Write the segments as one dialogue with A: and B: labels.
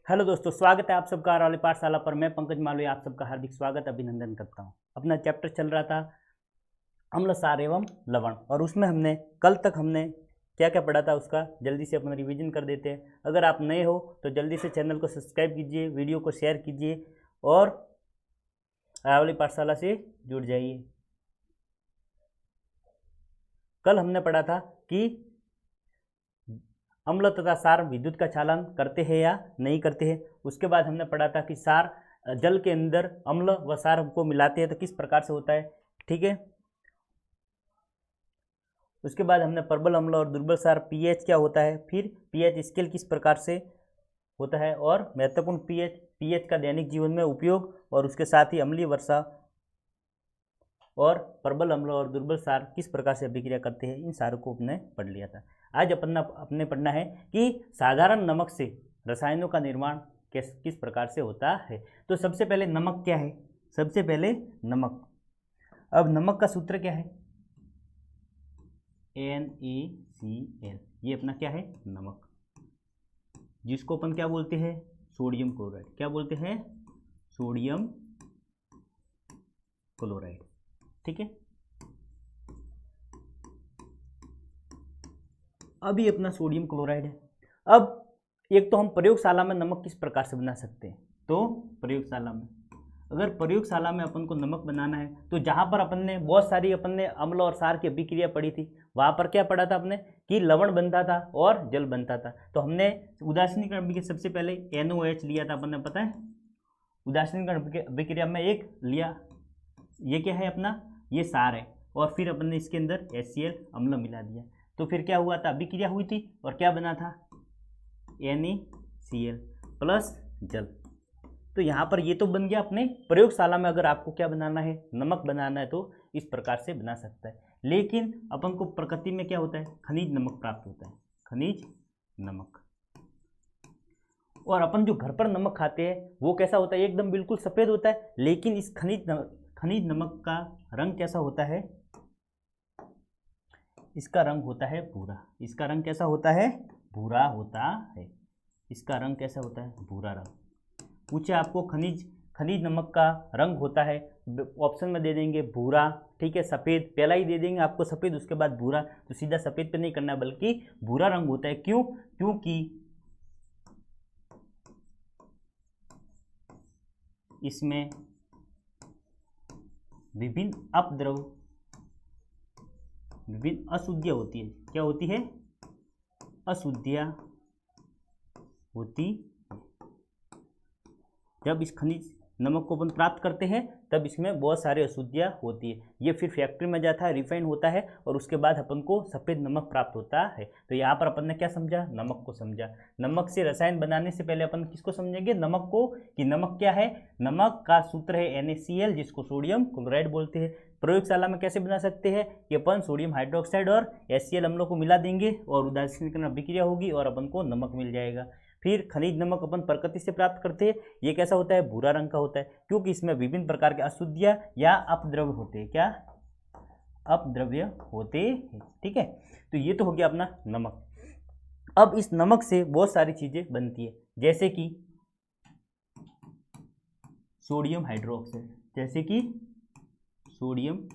A: Hello दोस्तों, स्वागत है आप सबका आर वाली पाठशाला पर। मैं पंकज मालवीय आप सबका हार्दिक स्वागत अभिनंदन करता हूं। अपना चैप्टर चल रहा था अम्ल, सार एवं लवण, और उसमें हमने कल तक क्या क्या पढ़ा था उसका जल्दी से अपन रिवीजन कर देते हैं। अगर आप नए हो तो जल्दी से चैनल को सब्सक्राइब कीजिए, वीडियो को शेयर कीजिए और आर वाली पाठशाला से जुड़ जाइए। कल हमने पढ़ा था कि अम्ल तथा सार विद्युत का चालन करते हैं या नहीं करते हैं। उसके बाद हमने पढ़ा था कि सार जल के अंदर अम्ल व सार को मिलाते हैं तो किस प्रकार से होता है, ठीक है। उसके बाद हमने प्रबल अम्ल और दुर्बल सार पीएच क्या होता है, फिर पीएच स्केल किस प्रकार से होता है और महत्वपूर्ण पीएच का दैनिक जीवन में उपयोग, और उसके साथ ही अम्लीय वर्षा और प्रबल अम्ल और दुर्बल सार किस प्रकार से अभिक्रिया करते हैं, इन सारों को अपने पढ़ लिया था। आज अपने पढ़ना है कि साधारण नमक से रसायनों का निर्माण किस प्रकार से होता है। तो सबसे पहले नमक क्या है, सबसे पहले नमक। अब नमक का सूत्र क्या है, NaCl। ये अपना क्या है, नमक, जिसको अपन क्या बोलते हैं, सोडियम क्लोराइड। क्या बोलते हैं, सोडियम क्लोराइड, ठीक है। अब ये अपना सोडियम क्लोराइड है। अब एक तो हम प्रयोगशाला में नमक किस प्रकार से बना सकते हैं, तो प्रयोगशाला में अगर प्रयोगशाला में अपन को नमक बनाना है तो जहाँ पर अपन ने बहुत सारी अम्ल और सार की अभिक्रिया पढ़ी थी, वहाँ पर क्या पढ़ा था अपने कि लवण बनता था और जल बनता था। तो हमने उदासीनीकरण अभिक्रिया सबसे पहले NOH लिया था, अपन ने पता है। उदासीनीकरण अभिक्रिया में एक लिया, ये क्या है अपना, ये सार है, और फिर अपन ने इसके अंदर HCl अम्ल मिला दिया। तो फिर क्या हुआ था, अभिक्रिया हुई थी और क्या बना था, NaCl प्लस जल। तो यहाँ पर ये तो बन गया अपने प्रयोगशाला में। अगर आपको क्या बनाना है, नमक बनाना है, तो इस प्रकार से बना सकता है। लेकिन अपन को प्रकृति में क्या होता है, खनिज नमक प्राप्त होता है, खनिज नमक। और अपन जो घर पर नमक खाते हैं वो कैसा होता है, एकदम बिल्कुल सफ़ेद होता है। लेकिन इस खनिज नमक का रंग कैसा होता है, इसका रंग होता है भूरा। इसका रंग कैसा होता है, भूरा होता है। इसका रंग कैसा होता है, भूरा रंग। पूछे आपको खनिज नमक का रंग होता है, ऑप्शन में दे देंगे भूरा, ठीक है, सफ़ेद, पहला ही दे देंगे आपको सफ़ेद, उसके बाद भूरा। तो सीधा सफ़ेद पे नहीं करना है, बल्कि भूरा रंग होता है। क्यों, क्योंकि इसमें विभिन्न अशुद्धियाँ होती है। क्या होती है, अशुद्धियाँ होती। जब इस खनिज नमक को अपन प्राप्त करते हैं तब इसमें बहुत सारी अशुद्धियाँ होती है। ये फिर फैक्ट्री में जाता है, रिफाइन होता है, और उसके बाद अपन को सफ़ेद नमक प्राप्त होता है। तो यहाँ पर अपन ने क्या समझा, नमक को समझा। नमक से रसायन बनाने से पहले अपन किसको समझेंगे, नमक को, कि नमक क्या है। नमक का सूत्र है NaCl, जिसको सोडियम क्लोराइड बोलते हैं। प्रयोगशाला में कैसे बना सकते हैं कि अपन सोडियम हाइड्रोक्साइड और HCl अम्लों को मिला देंगे और उदासीनीकरण अभिक्रिया होगी और अपन को नमक मिल जाएगा। फिर खनिज नमक अपन प्रकृति से प्राप्त करते हैं। ये कैसा होता है, भूरा रंग का होता है, क्योंकि इसमें विभिन्न प्रकार के अशुद्धियाँ या अपद्रव्य होते हैं। क्या, अपद्रव्य होते हैं, ठीक है। तो ये तो हो गया अपना नमक। अब इस नमक से बहुत सारी चीज़ें बनती है, जैसे कि सोडियम हाइड्रोक्साइड, जैसे कि सोडियम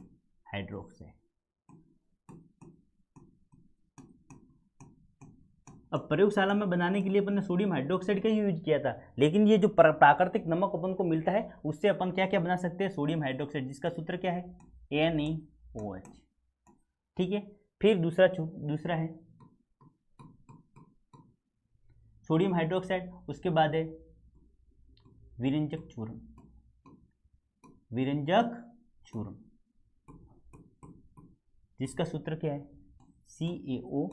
A: हाइड्रोक्साइड। अब प्रयोगशाला में बनाने के लिए अपन ने सोडियम हाइड्रोक्साइड का ही यूज किया था, लेकिन ये जो प्राकृतिक नमक अपन को मिलता है उससे अपन क्या क्या बना सकते हैं, सोडियम हाइड्रोक्साइड, जिसका सूत्र क्या है, NaOH, ठीक है। फिर दूसरा है सोडियम हाइड्रोक्साइड, उसके बाद है विरंजक चूर्ण, जिसका सूत्र क्या है, CaOCl2,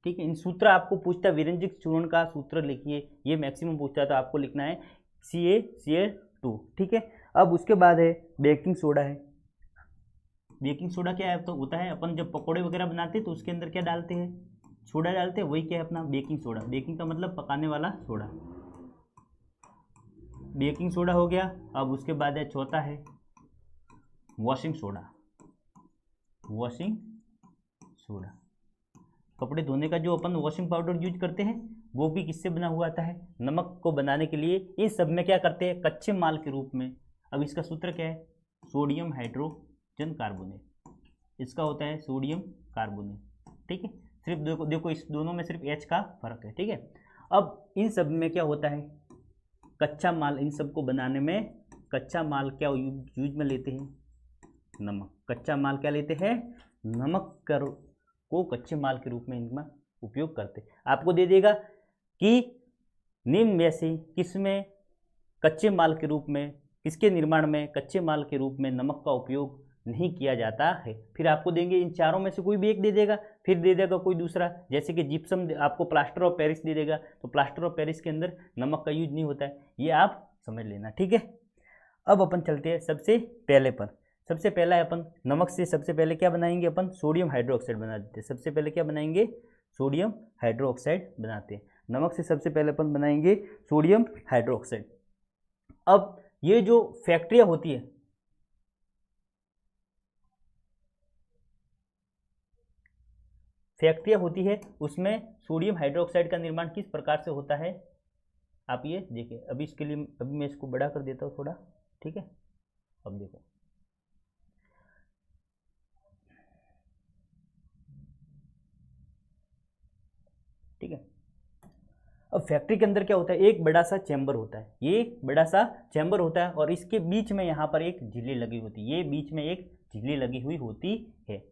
A: ठीक है। इन सूत्र आपको पूछता है, विरंजक चूर्ण का सूत्र लिखिए, ये मैक्सिमम पूछता है, तो आपको लिखना है CaCl2, ठीक है। अब उसके बाद है बेकिंग सोडा है। बेकिंग सोडा क्या है, तो होता है अपन जब पकोड़े वगैरह बनाते हैं तो उसके अंदर क्या डालते हैं, सोडा डालते हैं, वही क्या है अपना बेकिंग सोडा। बेकिंग का मतलब पकाने वाला सोडा, बेकिंग सोडा हो गया। अब उसके बाद है चौथा है वॉशिंग सोडा, कपड़े धोने का जो अपन वॉशिंग पाउडर यूज करते हैं वो भी किससे बना हुआ आता है, नमक को बनाने के लिए इन सब में क्या करते हैं, कच्चे माल के रूप में। अब इसका सूत्र क्या है, सोडियम हाइड्रोजन कार्बोनेट, इसका होता है सोडियम कार्बोनेट, ठीक है। सिर्फ देखो इस दोनों में सिर्फ H का फर्क है, ठीक है। अब इन सब में क्या होता है, कच्चा माल, इन सब को बनाने में कच्चा माल क्या यूज में लेते हैं, नमक। कच्चा माल क्या लेते हैं, नमक को कच्चे माल के रूप में इनका उपयोग करते हैं। आपको दे देगा कि निम्न में से किसमें कच्चे माल के रूप में, किसके निर्माण में कच्चे माल के रूप में नमक का उपयोग नहीं किया जाता है। फिर आपको देंगे इन चारों में से कोई भी एक दे देगा, फिर दे देगा कोई दूसरा, जैसे कि जिप्सम आपको प्लास्टर ऑफ पेरिस दे देगा, तो प्लास्टर ऑफ पेरिस के अंदर नमक का यूज नहीं होता है, ये आप समझ लेना, ठीक है। अब अपन चलते हैं सबसे पहले पर। सबसे पहला है अपन नमक से सबसे पहले क्या बनाएंगे, अपन सोडियम हाइड्रोक्साइड बना देते हैं। सबसे पहले क्या बनाएंगे, सोडियम हाइड्रोक्साइड बनाते हैं। नमक से सबसे पहले अपन बनाएंगे सोडियम हाइड्रोक्साइड। अब ये जो फैक्ट्रियाँ होती है, उसमें सोडियम हाइड्रोक्साइड का निर्माण किस प्रकार से होता है, आप ये देखिए। अभी इसके लिए अभी मैं इसको बड़ा कर देता हूँ थोड़ा, ठीक है। अब देखो, ठीक है। अब फैक्ट्री के अंदर क्या होता है, एक बड़ा सा चैम्बर होता है, ये बड़ा सा चैम्बर होता है और इसके बीच में यहाँ पर एक झिल्ली लगी होती है, ये बीच में एक झिल्ली लगी हुई होती है।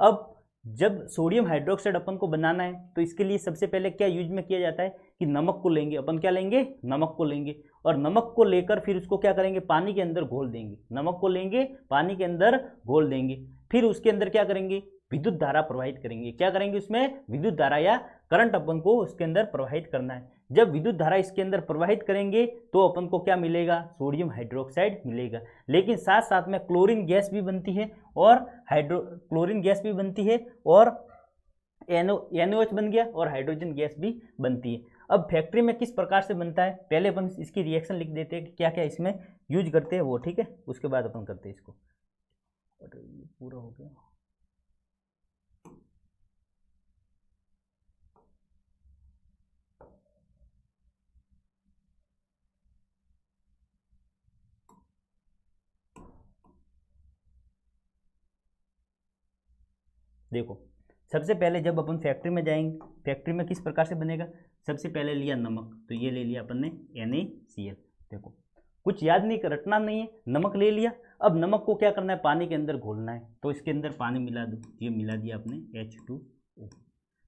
A: अब जब सोडियम हाइड्रोक्साइड अपन को बनाना है तो इसके लिए सबसे पहले क्या यूज में किया जाता है कि नमक को लेंगे अपन, क्या लेंगे, नमक को लेंगे, और नमक को लेकर फिर उसको क्या करेंगे, पानी के अंदर घोल देंगे। नमक को लेंगे, पानी के अंदर घोल देंगे, फिर उसके अंदर क्या करेंगे, विद्युत धारा प्रवाहित करेंगे। क्या करेंगे, उसमें विद्युत धारा या करंट अपन को उसके अंदर प्रवाहित करना है। जब विद्युत धारा इसके अंदर प्रवाहित करेंगे तो अपन को क्या मिलेगा, सोडियम हाइड्रोक्साइड मिलेगा। लेकिन साथ साथ में क्लोरीन गैस भी बनती है और NaOH बन गया और हाइड्रोजन गैस भी बनती है। अब फैक्ट्री में किस प्रकार से बनता है, पहले अपन इसकी रिएक्शन लिख देते हैं कि क्या क्या इसमें यूज करते हैं वो, ठीक है। उसके बाद अपन करते हैं इसको। ये पूरा हो गया। देखो, सबसे पहले जब अपन फैक्ट्री में जाएंगे, फैक्ट्री में किस प्रकार से बनेगा, सबसे पहले लिया नमक, तो ये ले लिया अपन ने NaCl। देखो, कुछ याद नहीं, रटना नहीं है, नमक ले लिया। अब नमक को क्या करना है, पानी के अंदर घोलना है, तो इसके अंदर पानी मिला दो, ये मिला दिया आपने H2O,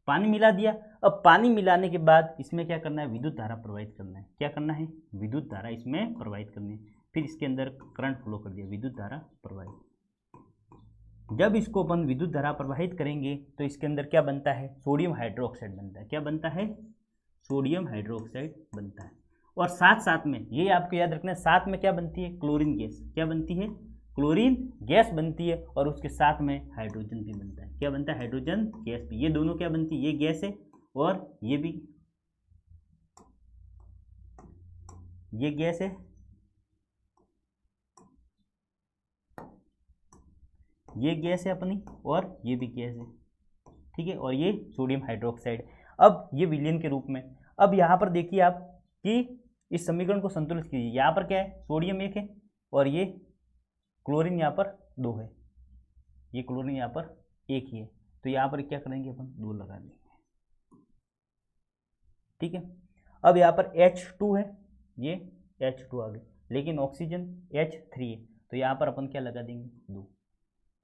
A: पानी मिला दिया। अब पानी मिलाने के बाद इसमें क्या करना है, विद्युत धारा प्रवाहित करना है। क्या करना है, विद्युत धारा इसमें प्रवाहित करनी है। फिर इसके अंदर करंट फ्लो कर दिया, विद्युत धारा प्रवाहित। जब इसको अपन विद्युत धारा प्रवाहित करेंगे तो इसके अंदर क्या बनता है, सोडियम हाइड्रोक्साइड बनता है। क्या बनता है, सोडियम हाइड्रोक्साइड बनता है। और साथ साथ में ये आपको याद रखना है, साथ में क्या बनती है, क्लोरीन गैस। क्या बनती है, क्लोरीन गैस बनती है, और उसके साथ में हाइड्रोजन भी बनता है। क्या बनता है, हाइड्रोजन गैस भी। ये दोनों क्या बनती है, ये गैस है और ये भी, ये गैस है, ये गैस है अपनी, और ये भी गैस है, ठीक है। और ये सोडियम हाइड्रोक्साइड। अब ये विलयन के रूप में। अब यहाँ पर देखिए आप कि इस समीकरण को संतुलित कीजिए। यहाँ पर क्या है, सोडियम 1 है और ये क्लोरीन यहाँ पर 2 है, ये क्लोरीन यहाँ पर 1 ही है, तो यहाँ पर क्या करेंगे अपन, 2 लगा देंगे, ठीक है। अब यहाँ पर H2 है, ये H2 आ गई, लेकिन ऑक्सीजन H3 है, तो यहाँ पर अपन क्या लगा देंगे, 2।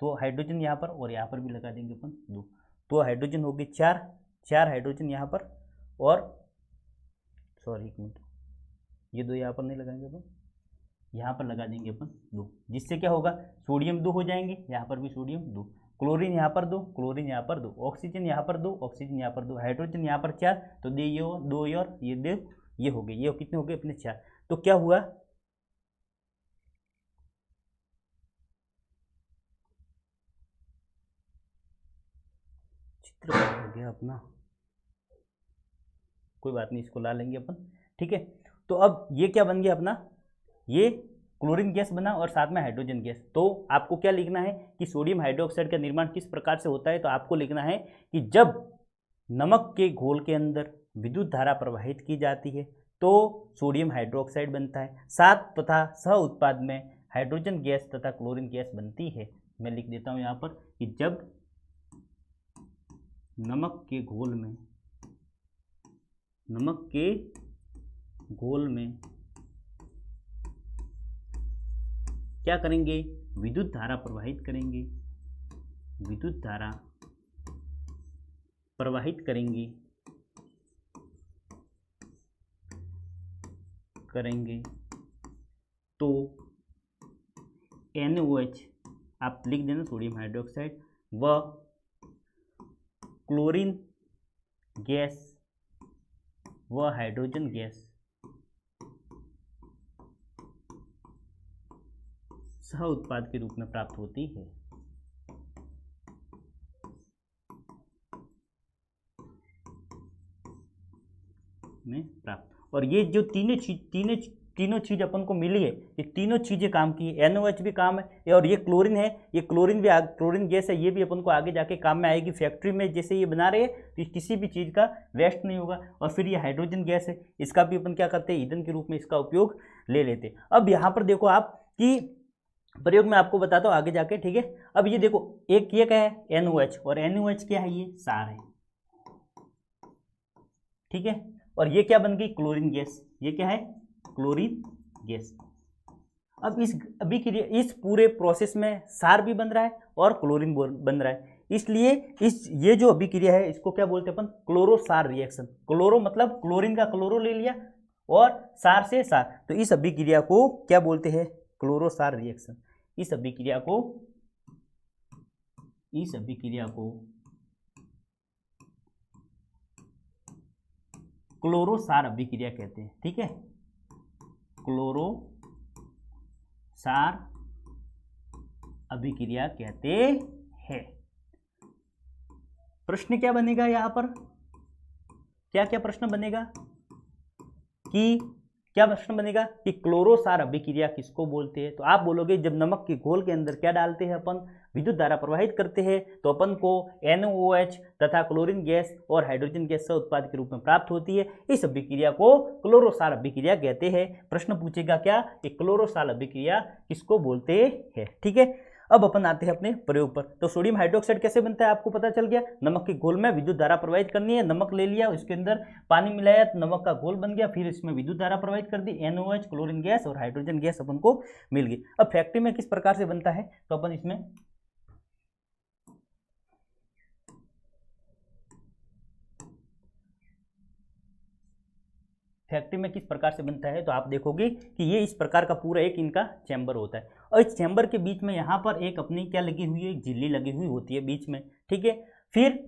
A: तो हाइड्रोजन यहाँ पर और यहाँ पर भी लगा देंगे अपन 2, तो हाइड्रोजन हो गए 4 हाइड्रोजन यहाँ पर, और सॉरी एक मिनट, ये 2 यहाँ पर नहीं लगाएंगे अपन, यहाँ पर लगा देंगे अपन 2, जिससे क्या होगा, सोडियम 2 हो जाएंगे, यहाँ पर भी सोडियम 2, क्लोरीन यहाँ पर 2, क्लोरीन यहाँ पर 2, ऑक्सीजन यहाँ पर 2, ऑक्सीजन यहाँ पर 2, हाइड्रोजन यहाँ पर 4, तो ये 2 और ये 2, ये हो गए, ये कितने हो गए अपने 4। तो क्या हुआ, चित्र हो गया अपना, कोई बात नहीं, इसको ला लेंगे अपन, ठीक है। तो अब ये क्या बन गया अपना, ये क्लोरीन गैस बना और साथ में हाइड्रोजन गैस। तो आपको क्या लिखना है कि सोडियम हाइड्रोक्साइड का निर्माण किस प्रकार से होता है, तो आपको लिखना है कि जब नमक के घोल के अंदर विद्युत धारा प्रवाहित की जाती है तो सोडियम हाइड्रोक्साइड बनता है। साथ तथा सह उत्पाद में हाइड्रोजन गैस तथा क्लोरीन गैस बनती है। मैं लिख देता हूँ यहाँ पर कि जब नमक के घोल में क्या करेंगे, विद्युत धारा प्रवाहित करेंगे, तो NOH आप लिख देना, सोडियम हाइड्रोक्साइड, व क्लोरीन गैस व हाइड्रोजन गैस सह उत्पाद के रूप में प्राप्त होती है। और ये जो तीनों चीज अपन को मिली है, ये तीनों चीजें काम की है। NOH भी काम है और ये क्लोरीन है, ये क्लोरीन गैस है, ये भी अपन को आगे जाके काम में आएगी। फैक्ट्री में जैसे ये बना रहे हैं तो किसी भी चीज़ का वेस्ट नहीं होगा। और फिर ये हाइड्रोजन गैस है, इसका भी अपन क्या करते हैं, ईंधन के रूप में इसका उपयोग ले लेते हैं। अब यहाँ पर देखो आप कि प्रयोग में आपको बताता हूँ आगे जाके, ठीक है। अब ये देखो, एक ये क्या है, NOH, और NOH क्या है, ये सार है, ठीक है। और ये क्या बन गई, क्लोरीन गैस, ये क्या है, क्लोरीन गैस। अब इस पूरे प्रोसेस में सार भी बन रहा है और क्लोरीन बन रहा है, इसलिए ये जो अभिक्रिया है इसको क्या बोलते हैं अपन, क्लोरो सार रिएक्शन। क्लोरो मतलब क्लोरीन का क्लोरो ले लिया और सार से सार, तो इस अभिक्रिया को क्या बोलते हैं, क्लोरो सार रिएक्शन। इस अभिक्रिया को क्लोरो सार अभिक्रिया कहते हैं, ठीक है, क्लोरो सार अभिक्रिया कहते हैं। प्रश्न क्या बनेगा यहां पर, क्या क्या प्रश्न बनेगा कि क्लोरो सार अभिक्रिया किसको बोलते हैं। तो आप बोलोगे जब नमक के घोल के अंदर क्या डालते हैं अपन, विद्युत धारा प्रवाहित करते हैं, तो अपन को NOH तथा क्लोरीन गैस और हाइड्रोजन गैस सह उत्पाद के रूप में प्राप्त होती है। इस अभिक्रिया को क्लोरो सार अभिक्रिया कहते हैं। प्रश्न पूछेगा क्या, कि क्लोरो सार अभिक्रिया किसको बोलते हैं, ठीक है। अब अपन आते हैं अपने प्रयोग पर। तो सोडियम हाइड्रोक्साइड कैसे बनता है आपको पता चल गया। नमक के घोल में विद्युत धारा प्रवाहित करनी है, नमक ले लिया, उसके अंदर पानी मिलाया तो नमक का घोल बन गया, फिर इसमें विद्युत धारा प्रवाहित कर दी, NOH, क्लोरीन गैस और हाइड्रोजन गैस अपन को मिल गई। अब फैक्ट्री में किस प्रकार से बनता है, तो अपन इसमें फैक्ट्री में किस प्रकार से बनता है, तो आप देखोगे कि ये इस प्रकार का पूरा एक इनका चैम्बर होता है और इस चैम्बर के बीच में यहाँ पर एक अपनी क्या लगी हुई है, एक झिल्ली लगी हुई होती है बीच में, ठीक है। फिर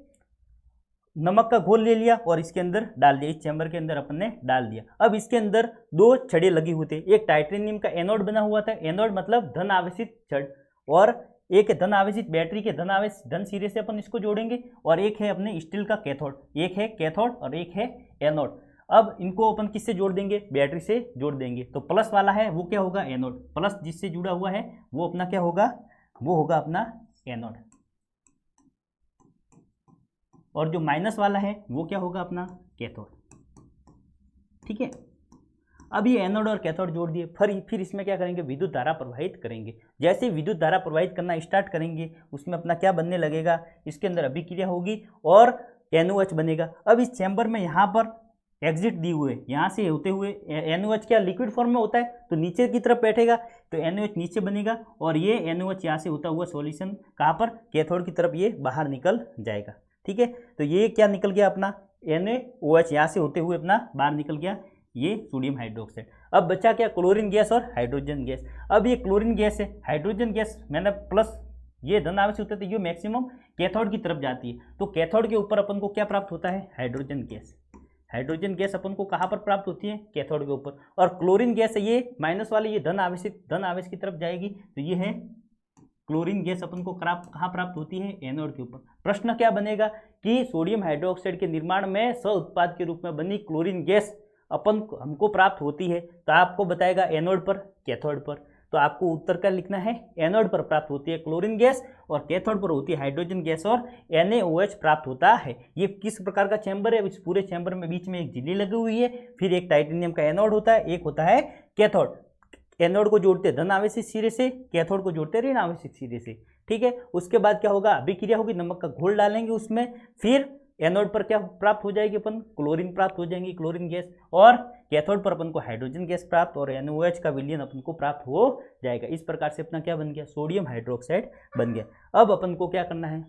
A: नमक का घोल ले लिया और इसके अंदर डाल दिया, इस चैम्बर के अंदर अपन ने डाल दिया। अब इसके अंदर दो छड़े लगी हुई थे, एक टाइटेनियम का एनोड बना हुआ था, एनोड मतलब धन आवेशित छड़, और एक धन आवेशित बैटरी के धन सिरे से अपन इसको जोड़ेंगे, और एक है अपने स्टील का कैथोड, एक है कैथोड और एक है एनोड। अब इनको अपन किससे जोड़ देंगे, बैटरी से जोड़ देंगे। तो प्लस वाला है वो क्या होगा, एनोड, प्लस जिससे जुड़ा हुआ है वो अपना क्या होगा, वो होगा अपना एनोड, और जो माइनस वाला है वो क्या होगा अपना कैथोड, ठीक है। अब ये एनोड और कैथोड जोड़ दिए, फिर इसमें क्या करेंगे, विद्युत धारा प्रवाहित करेंगे। जैसे ही विद्युत धारा प्रवाहित करना स्टार्ट करेंगे उसमें अपना क्या बनने लगेगा, इसके अंदर अभिक्रिया होगी और NOH बनेगा। अब इस चैम्बर में यहाँ पर एग्जिट दी हुए, यहाँ से होते हुए NOH क्या लिक्विड फॉर्म में होता है तो नीचे की तरफ बैठेगा, तो NOH नीचे बनेगा, और ये NOH यहाँ से होता हुआ सॉल्यूशन कहाँ पर, कैथोड की तरफ ये बाहर निकल जाएगा, ठीक है। तो ये क्या निकल गया अपना NaOH, यहाँ से होते हुए अपना बाहर निकल गया ये सोडियम हाइड्रोक्साइड। अब बचा क्या, क्लोरीन गैस और हाइड्रोजन गैस। अब ये क्लोरीन गैस है, हाइड्रोजन गैस मैंने प्लस ये धन आवेश होते थे, ये मैक्सिमम कैथोड की तरफ जाती है, तो कैथोड के ऊपर अपन को क्या प्राप्त होता है, हाइड्रोजन गैस। हाइड्रोजन गैस अपन को कहाँ पर प्राप्त होती है, कैथोड के ऊपर, और क्लोरीन गैस है ये माइनस वाली, ये धन आवेश की तरफ जाएगी, तो ये है क्लोरीन गैस अपन को कहाँ प्राप्त होती है, एनोड के ऊपर। प्रश्न क्या बनेगा कि सोडियम हाइड्रोक्साइड के निर्माण में सह उत्पाद के रूप में बनी क्लोरीन गैस हमको प्राप्त होती है, तो आपको बताएगा एनोड पर, कैथोड पर। तो आपको उत्तर क्या लिखना है, एनोड पर प्राप्त होती है क्लोरीन गैस और कैथोड पर होती है हाइड्रोजन गैस और NaOH प्राप्त होता है। ये किस प्रकार का चैम्बर है, इस पूरे चैम्बर में बीच में एक झिल्ली लगी हुई है, फिर एक टाइटेनियम का एनोड होता है, एक होता है कैथोड। एनोड को जोड़ते धन आवेशित सिरे से, कैथोड को जोड़ते ऋण आवेशित सिरे से। ठीक है, उसके बाद क्या होगा, अभिक्रिया होगी, नमक का घोल डालेंगे उसमें, फिर एनोड पर क्या प्राप्त हो जाएगी, अपन क्लोरीन प्राप्त हो जाएंगी, क्लोरीन गैस, और कैथोड पर अपन को हाइड्रोजन गैस प्राप्त और NaOH का विलयन अपन को प्राप्त हो जाएगा। इस प्रकार से अपना क्या बन गया, सोडियम हाइड्रोक्साइड बन गया। अब अपन को क्या करना है,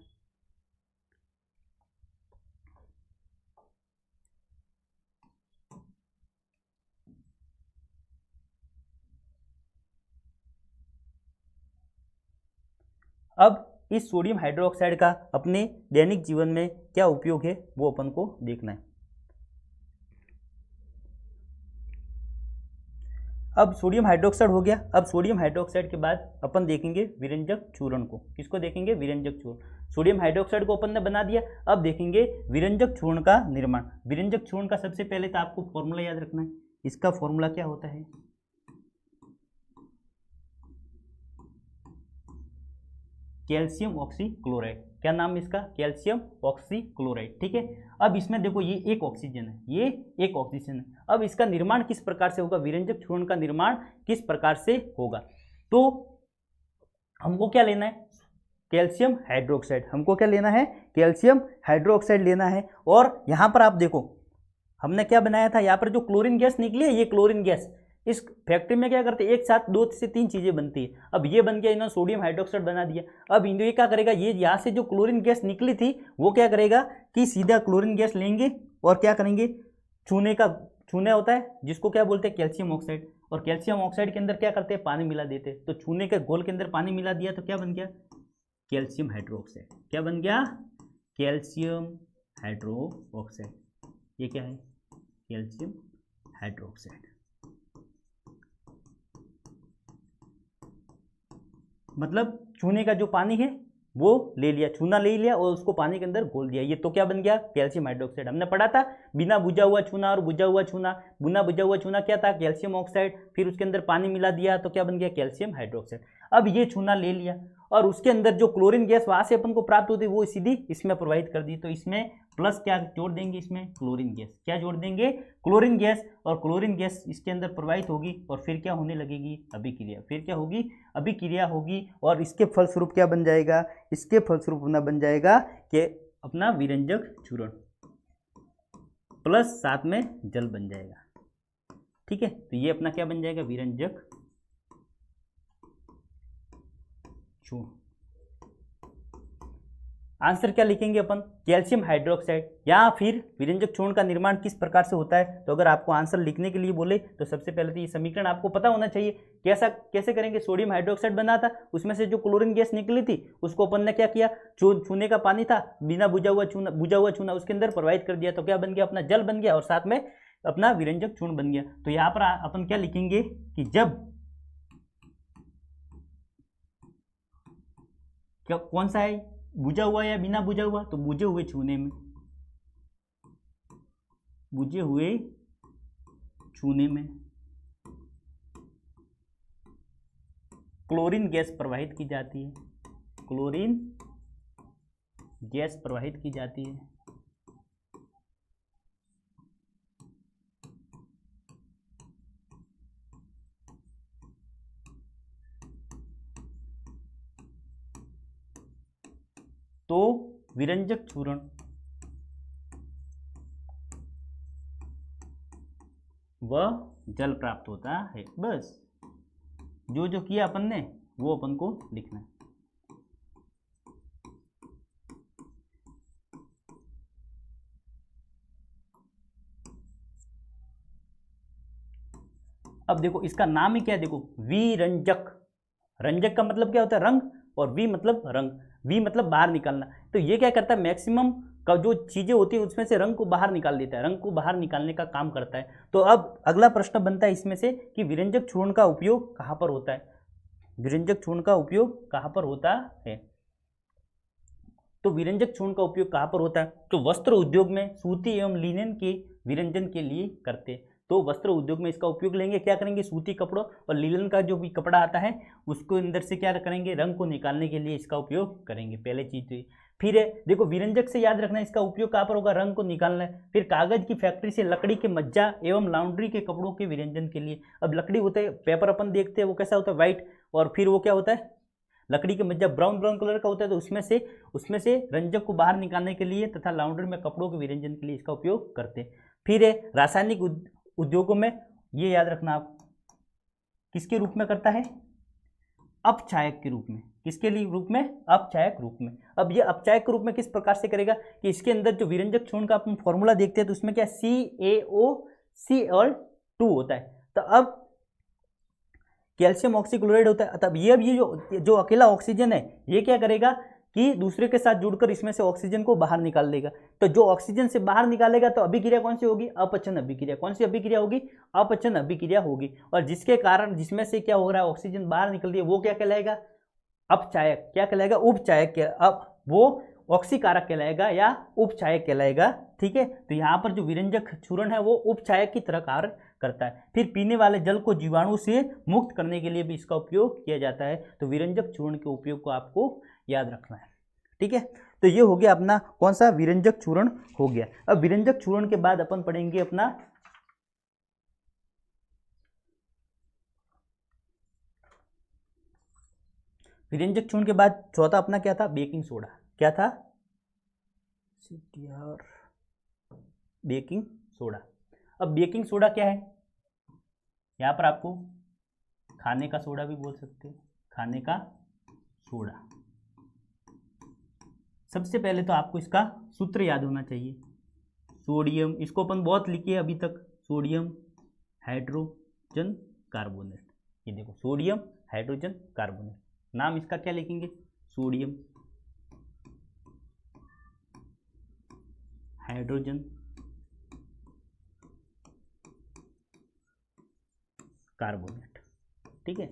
A: अब इस सोडियम हाइड्रोक्साइड का अपने दैनिक जीवन में क्या उपयोग है वो अपन को देखना है। अब सोडियम हाइड्रोक्साइड हो गया। अब सोडियम हाइड्रोक्साइड के बाद अपन देखेंगे विरंजक चूर्ण को। किसको देखेंगे, विरंजक चूर्ण। सोडियम हाइड्रोक्साइड को अपन ने बना दिया, अब देखेंगे विरंजक चूर्ण का निर्माण। विरंजक चूर्ण का सबसे पहले तो आपको फॉर्मूला याद रखना है। इसका फॉर्मूला क्या होता है, कैल्शियम ऑक्सीक्लोराइड। क्या नाम इसका, कैल्शियम ऑक्सीक्लोराइड। ठीक है, अब इसमें देखो ये एक ऑक्सीजन है, ये एक ऑक्सीजन है। अब इसका निर्माण किस प्रकार से होगा, विरंजक चूर्ण का निर्माण किस प्रकार से होगा, तो हमको क्या लेना है, कैल्शियम हाइड्रोक्साइड। हमको क्या लेना है, कैल्शियम हाइड्रोक्साइड लेना है। और यहाँ पर आप देखो हमने क्या बनाया था, यहाँ पर जो क्लोरीन गैस निकली है, ये क्लोरीन गैस इस फैक्ट्री में क्या करते हैं, एक साथ 2 से 3 चीजें बनती है। अब ये बन गया, इन्होंने सोडियम हाइड्रोक्साइड बना दिया। अब ये क्या करेगा, ये यहाँ से जो क्लोरीन गैस निकली थी वो क्या करेगा कि सीधा क्लोरीन गैस लेंगे और क्या करेंगे, चूने होता है जिसको क्या बोलते हैं, कैल्शियम ऑक्साइड। और कैल्शियम ऑक्साइड के अंदर क्या करते हैं, पानी मिला देते हैं। तो चूने के घोल के अंदर पानी मिला दिया तो क्या बन गया, कैल्शियम हाइड्रोक्साइड। क्या बन गया, कैल्शियम हाइड्रोक्साइड। ये क्या है, कैल्शियम हाइड्रोक्साइड। मतलब चूने का जो पानी है वो ले लिया, चूना ले लिया और उसको पानी के अंदर घोल दिया, ये तो क्या बन गया, कैल्शियम हाइड्रोक्साइड। हमने पढ़ा था बिना बुझा हुआ चूना और बुझा हुआ चूना। बिना बुझा हुआ चूना क्या था, कैल्शियम ऑक्साइड, फिर उसके अंदर पानी मिला दिया तो क्या बन गया, कैल्शियम हाइड्रोक्साइड। अब ये चूना ले लिया और उसके अंदर जो क्लोरीन गैस वहां से अपन को प्राप्त होती है वो सीधी इसमें प्रवाहित कर दी। तो इसमें प्लस क्या जोड़ देंगे, इसमें क्लोरीन गैस। क्या जोड़ देंगे, क्लोरीन गैस। और क्लोरीन गैस इसके अंदर प्रवाहित होगी और फिर क्या होने लगेगी, अभिक्रिया। फिर क्या होगी, अभिक्रिया होगी और इसके फलस्वरूप क्या बन जाएगा, इसके फलस्वरूप अपना बन जाएगा कि अपना विरंजक चूर्ण प्लस साथ में जल बन जाएगा। ठीक है, तो ये अपना क्या बन जाएगा, विरंजक चूर्ण। आंसर क्या लिखेंगे अपन, कैल्शियम हाइड्रोक्साइड। या फिर विरंजक चूर्ण का निर्माण किस प्रकार से होता है, तो अगर आपको आंसर लिखने के लिए बोले तो सबसे पहले तो ये समीकरण आपको पता होना चाहिए। कैसे करेंगे, सोडियम हाइड्रोक्साइड बना था, उसमें से जो क्लोरीन गैस निकली थी उसको अपन ने क्या किया, चूने का पानी था, बिना बुझा हुआ चूना उसके अंदर प्रवाहित कर दिया तो क्या बन गया, अपना जल बन गया और साथ में अपना विरंजक चूर्ण बन गया। तो यहाँ पर अपन क्या लिखेंगे कि जब क्या कौन सा है, बुझा हुआ या बिना बुझा हुआ, तो बुझे हुए चूने में, बुझे हुए चूने में क्लोरीन गैस प्रवाहित की जाती है, क्लोरीन गैस प्रवाहित की जाती है। तो विरंजक चूर्ण व जल प्राप्त होता है। बस जो जो किया अपन ने वो अपन को लिखना है। अब देखो इसका नाम ही क्या है, देखो विरंजक। रंजक का मतलब क्या होता है, रंग, और वी मतलब रंग, वी मतलब बाहर निकालना। तो ये क्या करता है, मैक्सिमम का जो चीजें होती है उसमें से रंग को बाहर निकाल देता है, रंग को बाहर निकालने का काम करता है। तो अब अगला प्रश्न बनता है इसमें से कि विरंजक चूर्ण का उपयोग कहाँ पर होता है, विरंजक चूर्ण का उपयोग कहाँ पर होता है। तो विरंजक चूर्ण का उपयोग कहाँ पर होता है, तो वस्त्र उद्योग में सूती एवं लिनेन के विरंजन के लिए करते हैं। तो वस्त्र उद्योग में इसका उपयोग लेंगे। क्या करेंगे, सूती कपड़ों और लीलन का जो भी कपड़ा आता है उसको अंदर से क्या करेंगे, रंग को निकालने के लिए इसका उपयोग करेंगे। पहले चीज तो फिर है देखो विरंजक से याद रखना इसका उपयोग कहाँ पर होगा, रंग को निकालना है। फिर कागज की फैक्ट्री से लकड़ी के मज्जा एवं लाउंड्री के कपड़ों के विरंजन के लिए। अब लकड़ी होता है, पेपर अपन देखते हैं वो कैसा होता है, व्हाइट, और फिर वो क्या होता है, लकड़ी के मज्जा ब्राउन ब्राउन कलर का होता है। तो उसमें से रंजक को बाहर निकालने के लिए तथा लाउंड्री में कपड़ों के विरंजन के लिए इसका उपयोग करते हैं। फिर है रासायनिक उद्योगों में, ये याद रखना आप, किसके रूप में करता है, अपचायक के रूप में। किसके लिए रूप में, अपचायक रूप में। अब ये अपचायक के रूप में किस प्रकार से करेगा कि इसके अंदर जो विरंजक चूर्ण का अपन फॉर्मूला देखते हैं तो उसमें क्या CaOCl2 होता है। तो अब कैल्शियम ऑक्सीक्लोराइड होता है। तब ये जो अकेला ऑक्सीजन है ये क्या करेगा कि दूसरे के साथ जुड़कर इसमें से ऑक्सीजन को बाहर निकाल देगा। तो जो ऑक्सीजन से बाहर निकालेगा तो अभिक्रिया कौन सी होगी, अपचन अभिक्रिया। कौन सी अभिक्रिया होगी, अपचन अभिक्रिया होगी। और जिसके कारण जिसमें से क्या हो रहा है, ऑक्सीजन बाहर निकल रही है, वो क्या कहलाएगा, अपचायक। क्या कहलाएगा, उपचायक। अब वो ऑक्सीकारक कहलाएगा या उपचायक कहलाएगा। ठीक है, तो यहाँ पर जो विरंजक चूर्ण है वो उपचायक की तरह कार्य करता है। फिर पीने वाले जल को जीवाणु से मुक्त करने के लिए भी इसका उपयोग किया जाता है। तो विरंजक चूर्ण के उपयोग को आपको याद रखना है। ठीक है, तो ये हो गया अपना कौन सा, विरंजक चूर्ण हो गया। अब विरंजक चूर्ण के बाद अपन पढ़ेंगे अपना विरंजक चूर्ण के बाद चौथा अपना क्या था, बेकिंग सोडा। क्या था, बेकिंग सोडा। अब बेकिंग सोडा क्या है, यहाँ पर आपको खाने का सोडा भी बोल सकते हो, खाने का सोडा। सबसे पहले तो आपको इसका सूत्र याद होना चाहिए, सोडियम, इसको अपन बहुत लिखे अभी तक, सोडियम हाइड्रोजन कार्बोनेट। ये देखो सोडियम हाइड्रोजन कार्बोनेट, नाम इसका क्या लिखेंगे, सोडियम हाइड्रोजन कार्बोनेट। ठीक है,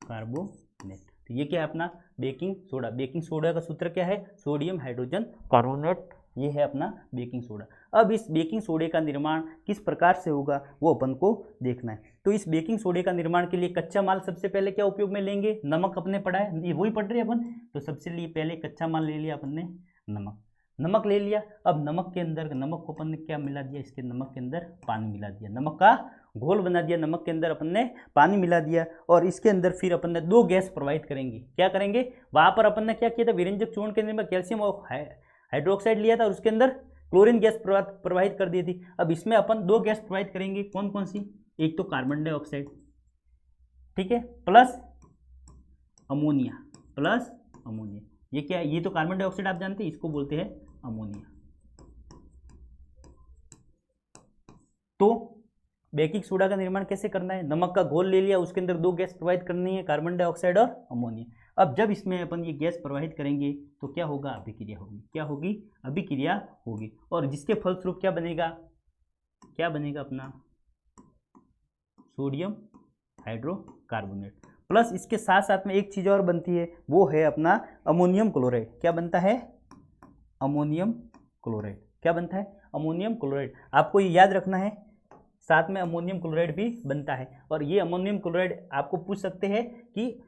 A: कार्बोनेट। तो ये क्या है अपना बेकिंग सोडा। बेकिंग सोडा का सूत्र क्या है, सोडियम हाइड्रोजन कार्बोनेट। ये है अपना बेकिंग सोडा। अब इस बेकिंग सोडे का निर्माण किस प्रकार से होगा वो अपन को देखना है। तो इस बेकिंग सोडे का निर्माण के लिए कच्चा माल सबसे पहले क्या उपयोग में लेंगे, नमक। अपने पढ़ा है, ये वही पढ़ रहे हैं अपन। तो सबसे लिए पहले कच्चा माल ले लिया अपन ने, नमक ले लिया। अब नमक के अंदर, नमक को अपन ने क्या मिला दिया, इसके नमक के अंदर पानी मिला दिया, नमक का घोल बना दिया, नमक के अंदर अपन ने पानी मिला दिया। और इसके अंदर फिर अपन ने 2 गैस प्रोवाइड करेंगे। क्या करेंगे, वहाँ पर अपन ने क्या किया था, विरंजक चूर्ण के अंदर कैल्शियम और हाइड्रोक्साइड लिया था और उसके अंदर क्लोरीन गैस प्रोवाइड कर दी थी। अब इसमें अपन 2 गैस प्रोवाइड करेंगे, कौन कौन सी, एक तो कार्बन डाइऑक्साइड, ठीक है, प्लस अमोनिया, ये क्या है, ये तो कार्बन डाइऑक्साइड आप जानते हैं, इसको बोलते हैं अमोनिया। तो बेकिंग सोडा का निर्माण कैसे करना है, नमक का घोल ले लिया, उसके अंदर 2 गैस प्रोवाइड करनी है, कार्बन डाइऑक्साइड और अमोनिया। अब जब इसमें अपन ये गैस प्रोवाइड करेंगे तो क्या होगा, अभिक्रिया होगी। क्या होगी, अभिक्रिया होगी। और जिसके फलस्वरूप क्या बनेगा, अपना सोडियम हाइड्रोकार्बोनेट। प्लस इसके साथ साथ में एक चीज़ और बनती है, वो है अपना अमोनियम क्लोराइड। क्या बनता है, अमोनियम क्लोराइड। क्या बनता है, अमोनियम क्लोराइड। आपको ये याद रखना है, साथ में अमोनियम क्लोराइड भी बनता है। और ये अमोनियम क्लोराइड आपको पूछ सकते हैं कि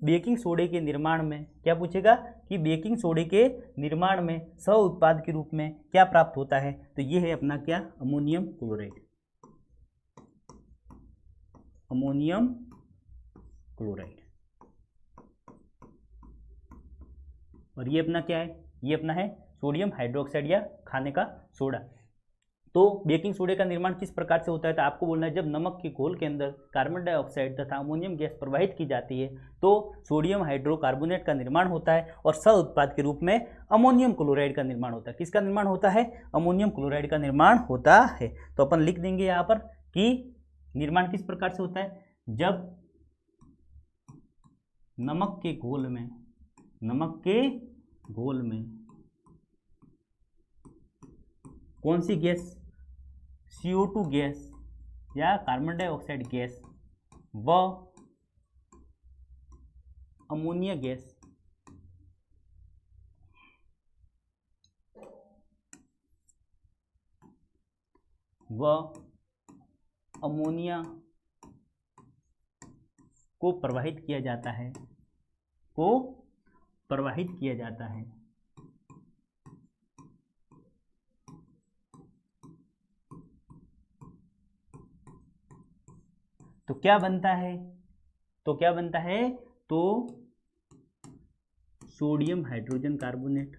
A: बेकिंग सोडे के निर्माण में, क्या पूछेगा कि बेकिंग सोडे के निर्माण में सह उत्पाद के रूप में क्या प्राप्त होता है। तो ये है अपना क्या, अमोनियम क्लोराइड, अमोनियम क्लोराइड। और ये अपना क्या है, ये अपना है सोडियम हाइड्रोक्साइड या खाने का सोडा। तो बेकिंग सोडे का निर्माण किस प्रकार से होता है, तो आपको बोलना है, जब नमक के घोल के अंदर कार्बन डाइऑक्साइड तथा अमोनियम गैस प्रवाहित की जाती है तो सोडियम हाइड्रोकार्बोनेट का निर्माण होता है और सह उत्पाद के रूप में अमोनियम क्लोराइड का निर्माण होता है। किसका निर्माण होता है, अमोनियम क्लोराइड का निर्माण होता है। तो अपन लिख देंगे यहाँ पर कि निर्माण किस प्रकार से होता है, जब नमक के घोल में कौन सी गैस, CO2 गैस या कार्बन डाइऑक्साइड गैस व अमोनिया गैस व अमोनिया को प्रवाहित किया जाता है, तो क्या बनता है, तो सोडियम हाइड्रोजन कार्बोनेट,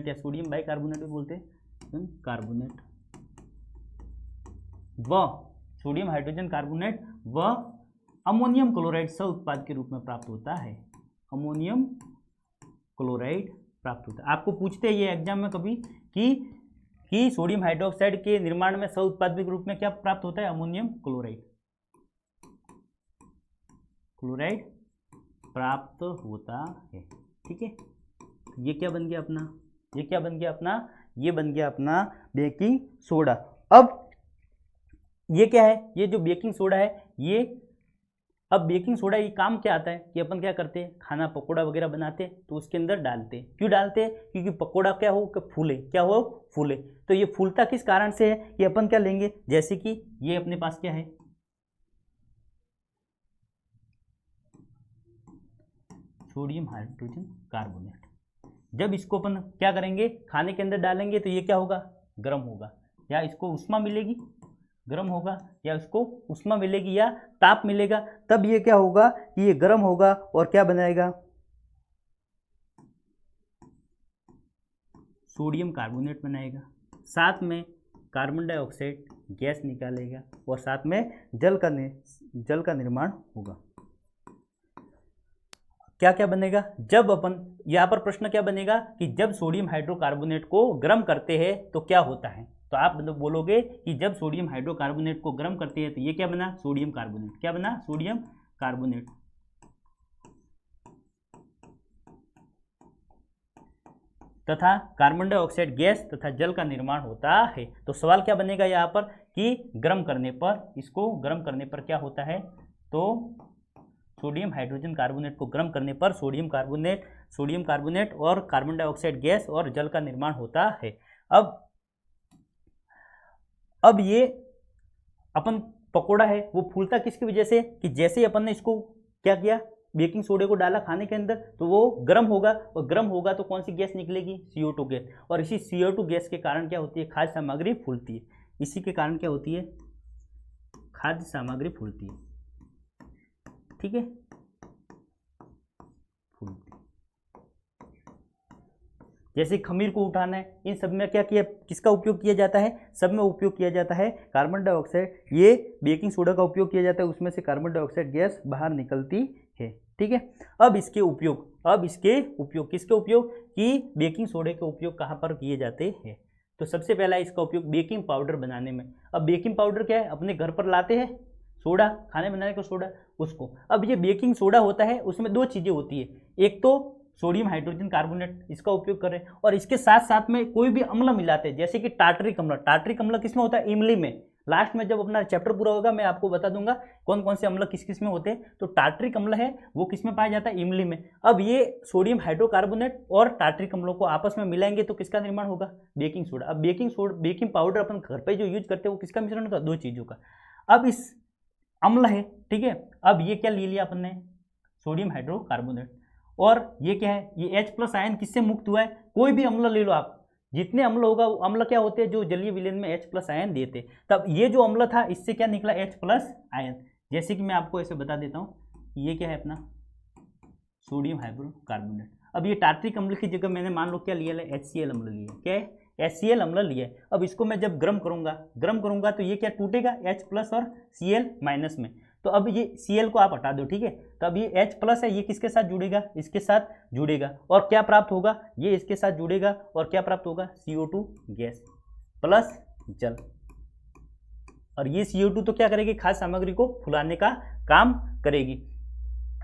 A: या सोडियम बाइकार्बोनेट भी बोलते हैं, कार्बोनेट व सोडियम हाइड्रोजन कार्बोनेट व अमोनियम क्लोराइड सह उत्पाद के रूप में प्राप्त होता है, अमोनियम क्लोराइड प्राप्त होता है। आपको पूछते हैं ये एग्जाम में कभी कि सोडियम हाइड्रोक्साइड के निर्माण में सह उत्पाद के रूप में क्या प्राप्त होता है, अमोनियम क्लोराइड प्राप्त होता है। ठीक है, ये क्या बन गया अपना, ये बन गया अपना बेकिंग सोडा। अब ये क्या है, ये जो बेकिंग सोडा है, अब बेकिंग सोडा ये काम क्या आता है कि अपन क्या करते हैं, खाना पकोड़ा वगैरह बनाते हैं तो उसके अंदर डालते हैं। क्यों डालते हैं, क्योंकि पकोड़ा क्या हो कि फूले। तो ये फूलता किस कारण से है, कि अपन क्या लेंगे, जैसे कि ये अपने पास क्या है, सोडियम हाइड्रोजन कार्बोनेट। जब इसको अपन क्या करेंगे, खाने के अंदर डालेंगे तो ये क्या होगा, गर्म होगा, या इसको उष्मा मिलेगी, गर्म होगा, या इसको उष्मा मिलेगी या ताप मिलेगा, तब ये क्या होगा कि ये गर्म होगा और क्या बनाएगा, सोडियम कार्बोनेट बनाएगा, साथ में कार्बन डाइऑक्साइड गैस निकालेगा और साथ में जल का निर्माण होगा। क्या क्या बनेगा, जब अपन यहाँ पर प्रश्न क्या बनेगा कि जब सोडियम हाइड्रोकार्बोनेट को गर्म करते हैं तो क्या होता है, तो आप बोलोगे कि जब सोडियम हाइड्रोकार्बोनेट को गर्म करते हैं तो ये क्या बना, सोडियम कार्बोनेट। क्या बना, सोडियम कार्बोनेट। तथा कार्बन डाइऑक्साइड गैस तथा जल का निर्माण होता है। तो सवाल क्या बनेगा यहाँ पर कि गर्म करने पर, इसको गर्म करने पर क्या होता है, तो सोडियम हाइड्रोजन कार्बोनेट को गर्म करने पर सोडियम कार्बोनेट और कार्बन डाइऑक्साइड गैस और जल का निर्माण होता है। अब ये अपन पकोड़ा है वो फूलता किसकी वजह से, कि जैसे ही अपन ने इसको क्या किया, बेकिंग सोडे को डाला खाने के अंदर तो वो गर्म होगा, और गर्म होगा तो कौन सी गैस निकलेगी, CO2 गैस, और इसी CO2 गैस के कारण क्या होती है, खाद्य सामग्री फूलती है। इसी के कारण क्या होती है, खाद्य सामग्री फूलती है। ठीक है, जैसे खमीर को उठाना है, इन सब में क्या किया, किसका उपयोग किया जाता है, सब में उपयोग किया जाता है कार्बन डाइऑक्साइड, ये बेकिंग सोडा का उपयोग किया जाता है, उसमें से कार्बन डाइऑक्साइड गैस बाहर निकलती है। ठीक है, अब इसके उपयोग किसके उपयोग, कि बेकिंग सोडे के उपयोग कहाँ पर किए जाते हैं, तो सबसे पहला इसका उपयोग बेकिंग पाउडर बनाने में। अब बेकिंग पाउडर क्या है, अपने घर पर लाते हैं सोडा, खाने बनाने का सोडा, उसको, अब ये बेकिंग सोडा होता है, उसमें दो चीज़ें होती है, एक तो सोडियम हाइड्रोजन कार्बोनेट, इसका उपयोग करें, और इसके साथ साथ में कोई भी अम्ल मिलाते हैं, जैसे कि टार्टरिक अम्ल किस में होता है, इमली में। लास्ट में जब अपना चैप्टर पूरा होगा मैं आपको बता दूंगा कौन कौन से अम्ल किस किस में होते हैं। तो टार्टरिक अम्ल है वो किस में पाया जाता है, इमली में। अब ये सोडियम हाइड्रोकार्बोनेट और टार्टरिक अम्लों को आपस में मिलाएंगे तो किसका निर्माण होगा, बेकिंग सोडा। अब बेकिंग पाउडर अपन घर पर जो यूज करते हैं वो किसका मिश्रण होता है, दो चीज़ों का। अब इस अम्ल है, ठीक है, अब ये क्या ले लिया अपन ने, सोडियम हाइड्रोकार्बोनेट, और ये क्या है, ये H+ आयन किससे मुक्त हुआ है, कोई भी अम्ल ले लो आप, जितने अम्ल होगा वो अम्ल क्या होते हैं, जो जलीय विलयन में H+ आयन देते। तब ये जो अम्ल था इससे क्या निकला, H+ आयन। जैसे कि मैं आपको ऐसे बता देता हूँ, ये क्या है अपना सोडियम हाइड्रोकार्बोनेट। अब ये टार्टरिक अम्ल की जगह मैंने मान लो क्या लिया है, HCl अम्ल लिया, क्या है, HCl अम्ल लिया है। अब इसको मैं जब गर्म करूंगा तो ये क्या टूटेगा, H+ और Cl- में। तो अब ये Cl को आप हटा दो, ठीक है, तो अब ये H+ है, ये किसके साथ जुड़ेगा, इसके साथ जुड़ेगा, और क्या प्राप्त होगा, ये इसके साथ जुड़ेगा और क्या प्राप्त होगा, CO2 गैस प्लस जल। और ये CO2 तो क्या करेगी, खाद्य सामग्री को फुलाने का काम करेगी।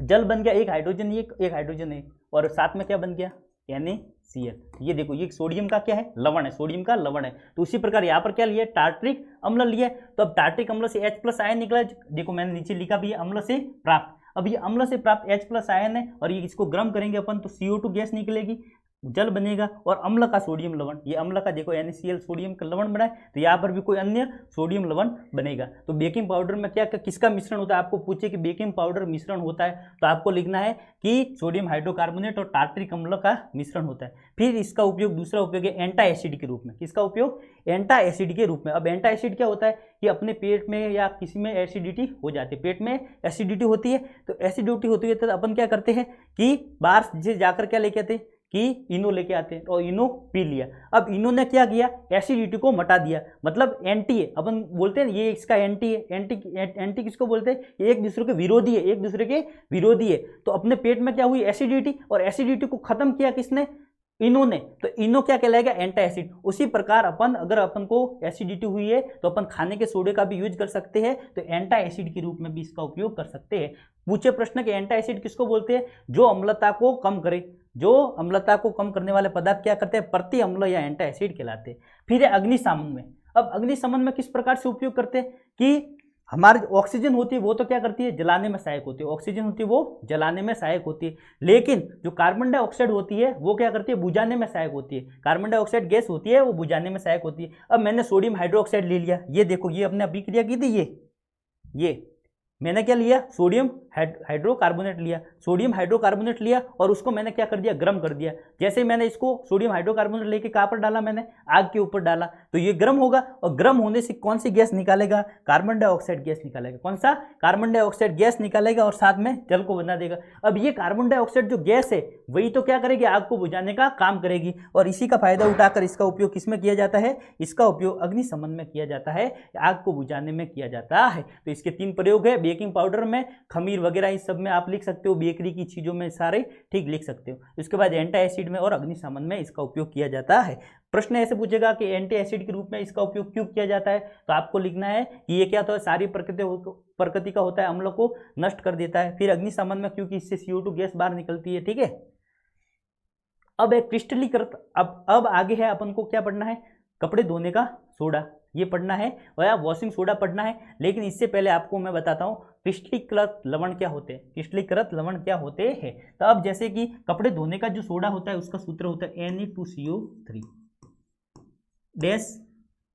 A: जल बन गया, एक हाइड्रोजन एक हाइड्रोजन है, और साथ में क्या बन गया, NaCl। ये देखो ये सोडियम का क्या है, लवण है, सोडियम का लवण है। तो उसी प्रकार यहाँ पर क्या लिया, टार्टरिक अम्ल लिया। तो अब टार्टरिक अम्ल से H+ आयन निकला, देखो मैंने नीचे लिखा भी है, अम्ल से प्राप्त। अब ये अम्ल से प्राप्त H+ आयन है, और ये इसको गर्म करेंगे अपन तो CO2 गैस निकलेगी। जल बनेगा, और अम्ल का सोडियम लवण, ये अम्ल का देखो NaCl सोडियम का लवण बना है, तो यहाँ पर भी कोई अन्य सोडियम लवण बनेगा। तो बेकिंग पाउडर में क्या किसका मिश्रण होता है, आपको पूछे कि बेकिंग पाउडर मिश्रण होता है, तो आपको लिखना है कि सोडियम हाइड्रोकार्बोनेट और टार्टरिक अम्ल का मिश्रण होता है। फिर इसका उपयोग, दूसरा उपयोग है एंटा एसिड के रूप में। किसका उपयोग? एंटा एसिड के रूप में। अब एंटा एसिड क्या होता है कि अपने पेट में या किसी में एसिडिटी हो जाती है, पेट में एसिडिटी होती है, तो एसिडिटी होती है तो अपन क्या करते हैं कि बाहर से जाकर क्या लेके आते हैं कि इनो लेके आते हैं, और इनो पी लिया। अब इनो ने क्या किया, एसिडिटी को मटा दिया, मतलब एंटी है, अपन बोलते हैं ये इसका एंटी है। एंटी किसको बोलते हैं? ये एक दूसरे के विरोधी है, एक दूसरे के विरोधी है। तो अपने पेट में क्या हुई, एसिडिटी, और एसिडिटी को खत्म किया किसने? इनो ने। तो इनो क्या कहलाएगा? एंटा एसिड। उसी प्रकार अगर अपन को एसिडिटी हुई है तो अपन खाने के सोडे का भी यूज कर सकते हैं, तो एंटा एसिड के रूप में भी इसका उपयोग कर सकते हैं। पूछे प्रश्न के एंटा एसिड किसको बोलते हैं? जो अम्लता को कम करे, जो अम्लता को कम करने वाले पदार्थ क्या करते हैं? प्रति अम्ल या एंटा एसिड कहलाते हैं। फिर है अग्निशमन में। अब अग्निशमन में किस प्रकार से उपयोग करते हैं कि हमारी ऑक्सीजन होती है वो तो क्या करती है? जलाने में सहायक होती है। ऑक्सीजन होती है वो जलाने में सहायक होती है, लेकिन जो कार्बन डाइऑक्साइड होती है वो क्या करती है? बुझाने में सहायक होती है। कार्बन डाइऑक्साइड गैस होती है वो बुझाने में सहायक होती है। अब मैंने सोडियम हाइड्रोक्साइड ले लिया, ये देखो, ये अपने अभिक्रिया की थी, ये मैंने क्या लिया? सोडियम हाइड्रोकार्बोनेट लिया। सोडियम हाइड्रोकार्बोनेट लिया और उसको मैंने क्या कर दिया? गर्म कर दिया। जैसे ही मैंने इसको सोडियम हाइड्रोकार्बोनेट लेके कहाँ पर डाला? मैंने आग के ऊपर डाला, तो ये गर्म होगा, और गर्म होने से कौन सी गैस निकालेगा? कार्बन डाइऑक्साइड गैस निकालेगा। कौन सा? कार्बन डाइऑक्साइड गैस निकालेगा, और साथ में जल को बना देगा। अब ये कार्बन डाइऑक्साइड जो गैस है वही तो क्या करेगी? आग को बुझाने का काम करेगी, और इसी का फायदा उठाकर इसका उपयोग किसमें किया जाता है? इसका उपयोग अग्निशमन में किया जाता है, आग को बुझाने में किया जाता है। तो इसके 3 प्रयोग है, बेकिंग पाउडर में, खमीर वगैरह इस सब में आप लिख सकते हो, बेकरी की चीज़ों में सारे ठीक लिख सकते हो। इसके बाद एंटा एसिड में और अग्निशमन में इसका उपयोग किया जाता है। प्रश्न ऐसे पूछेगा कि एंटी एसिड के रूप में इसका उपयोग क्यों किया जाता है, तो आपको लिखना है कि ये क्या होता है? सारी प्रकृति का होता है, अम्ल को नष्ट कर देता है। फिर अग्निशमन में क्योंकि इससे CO2 गैस बाहर निकलती है, ठीक है। अब एक क्रिस्टलीकृत, अब आगे है अपन को क्या पढ़ना है? कपड़े धोने का सोडा, ये पढ़ना है, और या वॉशिंग सोडा पढ़ना है। लेकिन इससे पहले आपको मैं बताता हूँ क्रिस्टलीकृत लवण क्या होते हैं। क्रिस्टलीकृत लवण क्या होते हैं? तो अब जैसे कि कपड़े धोने का जो सोडा होता है उसका सूत्र होता है Na2CO3 डैश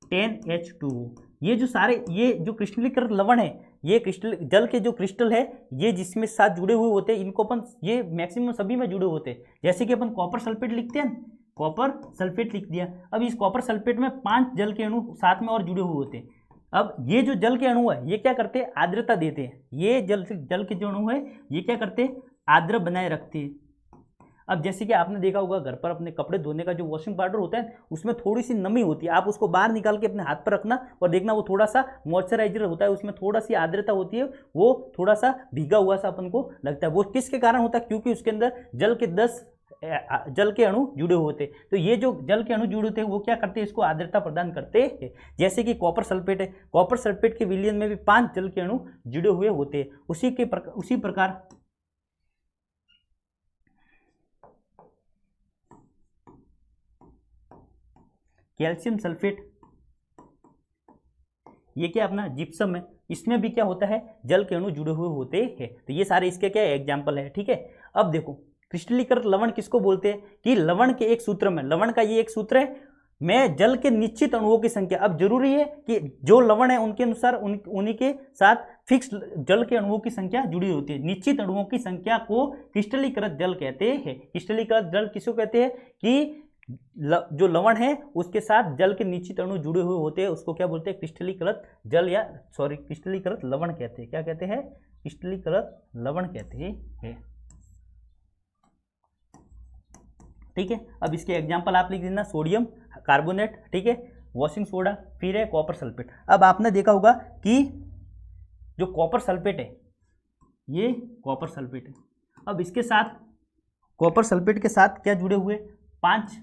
A: 10H2O। ये जो सारे, ये जो क्रिस्टलीकृत लवण है, ये क्रिस्टल जल के जो क्रिस्टल है, ये जिसमें साथ जुड़े हुए होते हैं, इनको अपन, ये मैक्सिमम सभी में जुड़े होते हैं। जैसे कि अपन कॉपर सल्फेट लिखते हैं, कॉपर सल्फेट लिख दिया। अब इस कॉपर सल्फेट में 5 जल के अणु साथ में और जुड़े हुए होते हैं। अब ये जो जल के अणु है ये क्या करते हैं? आर्द्रता देते हैं। ये जल के जो अणु है ये क्या करते हैं? आर्द्र बनाए रखते हैं। अब जैसे कि आपने देखा होगा घर पर अपने कपड़े धोने का जो वॉशिंग पाउडर होता है उसमें थोड़ी सी नमी होती है, आप उसको बाहर निकाल के अपने हाथ पर रखना और देखना वो थोड़ा सा मॉइस्चराइजर होता है, उसमें थोड़ा सी आर्द्रता होती है, वो थोड़ा सा भीगा हुआ सा अपन को लगता है। वो किसके कारण होता है? क्योंकि उसके अंदर जल के अणु जुड़े होते हैं। तो ये जो जल के अणु जुड़े होते हैं वो क्या करते हैं? इसको आर्द्रता प्रदान करते हैं। जैसे कि कॉपर सल्फेट है, कॉपर सल्फेट के विलयन में भी 5 जल के अणु जुड़े हुए होते हैं। उसी प्रकार कैल्शियम सल्फेट, ये क्या अपना जिप्सम है, इसमें भी क्या होता है? जल के अणु जुड़े हुए होते हैं। तो ये सारे इसके क्या एग्जाम्पल है, ठीक है। अब देखो क्रिस्टलीकृत लवण किसको बोलते हैं? कि लवण के एक सूत्र में, लवण का ये एक सूत्र है, में जल के निश्चित अणुओं की संख्या। अब जरूरी है कि जो लवण है उनके अनुसार उन्हीं के साथ फिक्स जल के अणुओं की संख्या जुड़ी होती है। निश्चित अणुओं की संख्या को क्रिस्टलीकृत जल कहते हैं। क्रिस्टलीकृत जल किसको कहते हैं? कि जो लवण है उसके साथ जल के निश्चित अणु जुड़े हुए होते हैं, उसको क्या बोलते हैं? क्रिस्टलीकृत जल, या सॉरी क्रिस्टलीकृत लवण कहते हैं। क्या कहते हैं? क्रिस्टलीकृत लवण कहते हैं, ठीक है। अब इसके एग्जांपल आप लिख देना, सोडियम कार्बोनेट, ठीक है, वॉशिंग सोडा, फिर है कॉपर सल्फेट। अब आपने देखा होगा कि जो कॉपर सल्फेट है, ये कॉपर सल्फेट है। अब इसके साथ, कॉपर सल्फेट के साथ क्या जुड़े हुए? 5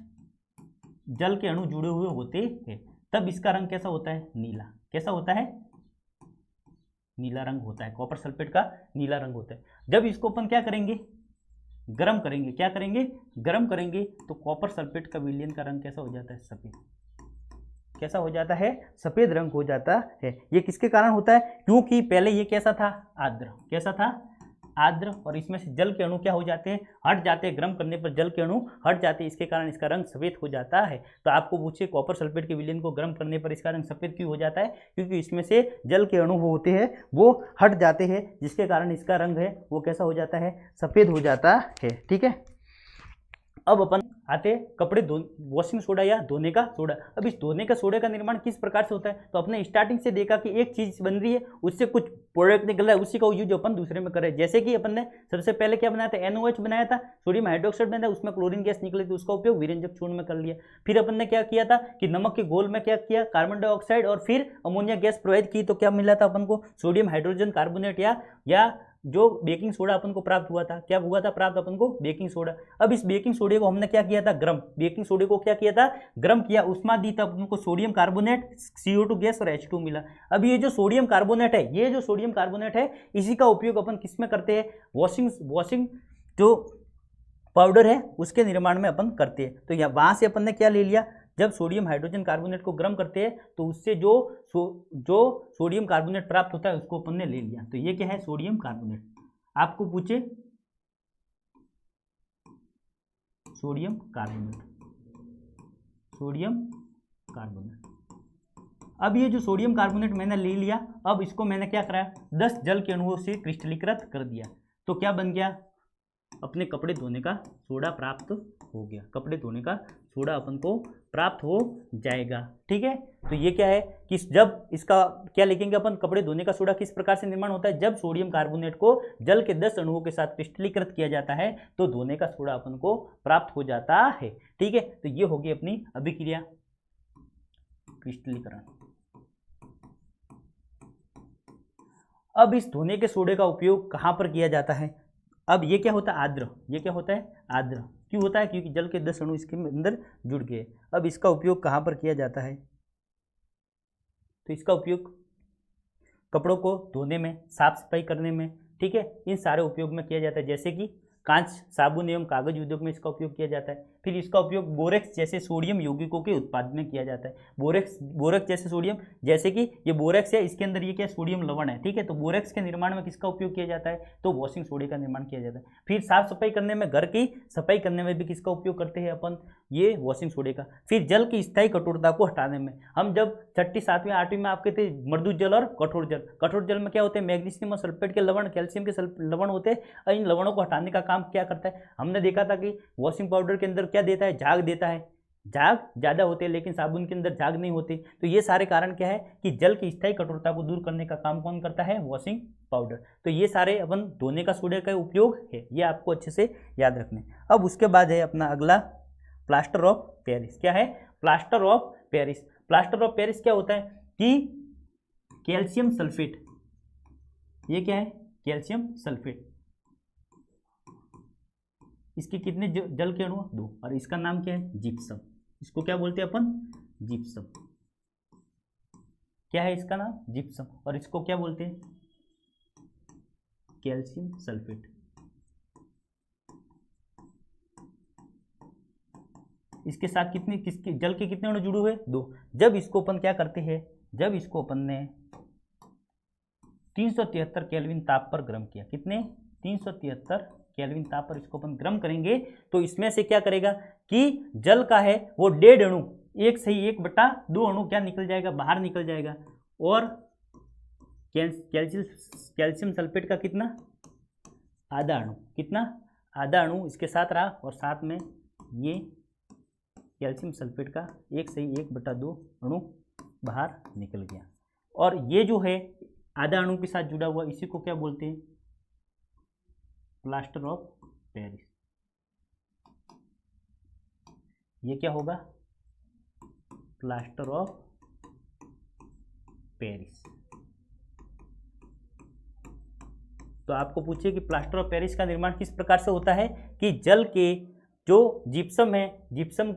A: जल के अणु जुड़े हुए होते हैं। तब इसका रंग कैसा होता है? नीला। कैसा होता है? नीला रंग होता है। कॉपर सल्फेट का नीला रंग होता है। जब इसको अपन क्या करेंगे? गर्म करेंगे। क्या करेंगे? गर्म करेंगे, तो कॉपर सल्फेट का विलयन का रंग कैसा हो जाता है? सफेद। कैसा हो जाता है? सफेद रंग हो जाता है। ये किसके कारण होता है? क्योंकि पहले ये कैसा था? आर्द्र। कैसा था? आर्द्र, और इसमें से जल के अणु क्या हो जाते हैं, हट जाते हैं, गर्म करने पर जल के अणु हट जाते हैं, इसके कारण इसका रंग सफेद हो जाता है। तो आपको पूछे कॉपर सल्फेट के विलयन को गर्म करने पर इसका रंग सफेद क्यों हो जाता है, क्योंकि इसमें से जल के अणु होते हैं वो हट जाते हैं, जिसके कारण इसका रंग है वो कैसा हो जाता है, सफेद हो जाता है। ठीक है, अब अपन आते कपड़े वॉशिंग सोडा या धोने का सोडा। अब इस धोने का सोडे का निर्माण किस प्रकार से होता है, तो अपने स्टार्टिंग से देखा कि एक चीज बन रही है, उससे कुछ प्रोडक्ट निकल रहा है, उसी का यूज अपन दूसरे में कर रहे हैं। जैसे कि अपन ने सबसे पहले क्या बनाया था, NOH बनाया था, सोडियम हाइड्रोक्साइड बनाया था, उसमें क्लोरीन गैस निकली थी, उसका उपयोग विरंजक चूर्ण में कर लिया। फिर अपन ने क्या किया था कि नमक के घोल में क्या किया, कार्बन डाइऑक्साइड और फिर अमोनिया गैस प्रोवाइड की, तो क्या मिला था अपन को, सोडियम हाइड्रोजन कार्बोनेट या जो बेकिंग सोडा अपन को प्राप्त हुआ था, क्या हुआ था प्राप्त अपन को, बेकिंग सोडा। अब इस बेकिंग सोडे को हमने क्या किया था, गर्म, बेकिंग सोडे को क्या किया था, गर्म किया, उष्मा दी, तब अपन को सोडियम कार्बोनेट, CO2 गैस और H2 मिला। अब ये जो सोडियम कार्बोनेट है, ये जो सोडियम कार्बोनेट है, इसी का उपयोग अपन किस में करते हैं, वॉशिंग जो पाउडर है उसके निर्माण में अपन करते हैं। तो यहाँ वहाँ से अपन ने क्या ले लिया, जब सोडियम हाइड्रोजन कार्बोनेट को गर्म करते हैं तो उससे जो सोडियम कार्बोनेट प्राप्त होता है उसको अपन ने ले लिया। तो ये क्या है, सोडियम कार्बोनेट। आपको पूछे सोडियम कार्बोनेट, अब ये जो सोडियम कार्बोनेट मैंने ले लिया, अब इसको मैंने क्या कराया, 10 जल के अणुओं से क्रिस्टलीकृत कर दिया, तो क्या बन गया, अपने कपड़े धोने का सोडा प्राप्त हो गया, कपड़े धोने का सोडा अपन को प्राप्त हो जाएगा। ठीक है, तो ये क्या है कि जब इसका क्या लिखेंगे अपन, कपड़े धोने का सोडा किस प्रकार से निर्माण होता है, जब सोडियम कार्बोनेट को जल के 10 अणुओं के साथ क्रिस्टलीकृत किया जाता है तो धोने का सोडा अपन को प्राप्त हो जाता है। ठीक है, तो ये होगी अपनी अभिक्रिया क्रिस्टलीकरण। अब इस धोने के सोडे का उपयोग कहाँ पर किया जाता है, अब ये क्या होता है, आर्द्र, ये क्या होता है, आर्द्र क्यों होता है, क्योंकि जल के 10 अणु इसके अंदर जुड़ गए। अब इसका उपयोग कहाँ पर किया जाता है, तो इसका उपयोग कपड़ों को धोने में, साफ सफाई करने में, ठीक है, इन सारे उपयोग में किया जाता है। जैसे कि कांच, साबुन एवं कागज उद्योग में इसका उपयोग किया जाता है। फिर इसका उपयोग बोरेक्स जैसे सोडियम यौगिकों के उत्पादन में किया जाता है। बोरेक्स जैसे सोडियम, जैसे कि ये बोरेक्स है, इसके अंदर ये क्या सोडियम लवण है, ठीक है, तो बोरेक्स के निर्माण में किसका उपयोग किया जाता है, तो वॉशिंग सोडे का निर्माण किया जाता है। फिर साफ सफाई करने में, घर की सफाई करने में भी किसका उपयोग करते हैं अपन, ये वॉशिंग सोडे का। फिर जल की स्थायी कठोरता को हटाने में, हम जब 6ठी 7वीं 8वीं में आपके थे मृदु जल और कठोर जल, कठोर जल में क्या होते हैं, मैग्नीशियम और सल्फेट के लवण, कैल्शियम के लवण होते हैं, और इन लवणों को हटाने का काम क्या करता है, हमने देखा था कि वॉशिंग पाउडर के अंदर क्या देता है, झाग देता है, झाग ज़्यादा होते हैं लेकिन साबुन के अंदर झाग नहीं होते। तो ये सारे कारण क्या है कि जल की स्थायी कठोरता को दूर करने का काम कौन करता है, वॉशिंग पाउडर। तो ये सारे अपन धोने का सोडे का उपयोग है, ये आपको अच्छे से याद रखने। अब उसके बाद है अपना अगला प्लास्टर ऑफ पेरिस। क्या है, plaster of Paris. Plaster of Paris क्या होता है कि कैल्शियम सल्फेट, ये क्या है, कैल्शियम सल्फेट, इसके कितने जल के अणु, 2, और इसका नाम क्या है, जिप्सम। इसको क्या बोलते हैं अपन, जिप्सम। क्या है इसका नाम, जिप्सम, और इसको क्या बोलते हैं, कैल्शियम सल्फेट। इसके साथ किसके जल के कितने अणु जुड़े हुए, 2। जब इसको अपन क्या करते हैं, जब इसको अपन ने 373 केल्विन ताप पर गर्म किया, कितने, 373 केल्विन ताप पर इसको अपन गर्म करेंगे, तो इसमें से क्या करेगा कि जल का है वो 1.5 अणु, 1/2 अणु क्या निकल जाएगा, बाहर निकल जाएगा, और कैल्शियम सल्फेट का कितना, आधा अणु, कितना, आधा अणु इसके साथ रहा, और साथ में ये कैल्शियम सल्फेट का 1/2 अणु बाहर निकल गया। और ये जो है आधा अणु के साथ जुड़ा हुआ, इसी को क्या बोलते हैं, प्लास्टर ऑफ पेरिस। ये क्या होगा, प्लास्टर ऑफ पेरिस। तो आपको पूछिए कि प्लास्टर ऑफ पेरिस का निर्माण किस प्रकार से होता है कि जल के जो जिप्सम है, जिप्सम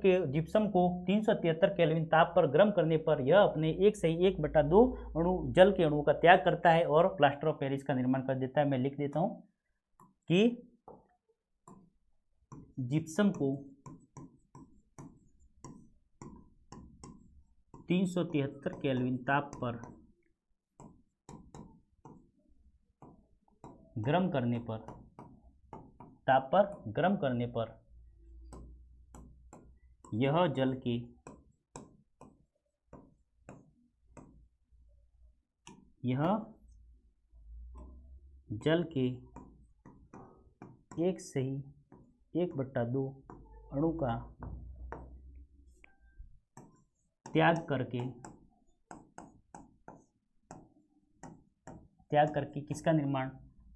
A: को 373 केल्विन ताप पर गर्म करने पर यह अपने 1/2 अणु जल के अणुओं का त्याग करता है और प्लास्टर ऑफ पेरिस का निर्माण कर देता है। मैं लिख देता हूं कि जिप्सम को 373 केल्विन ताप पर गर्म करने पर, ताप पर गर्म करने पर यह जल के 1/2 अणु का त्याग करके किसका निर्माण,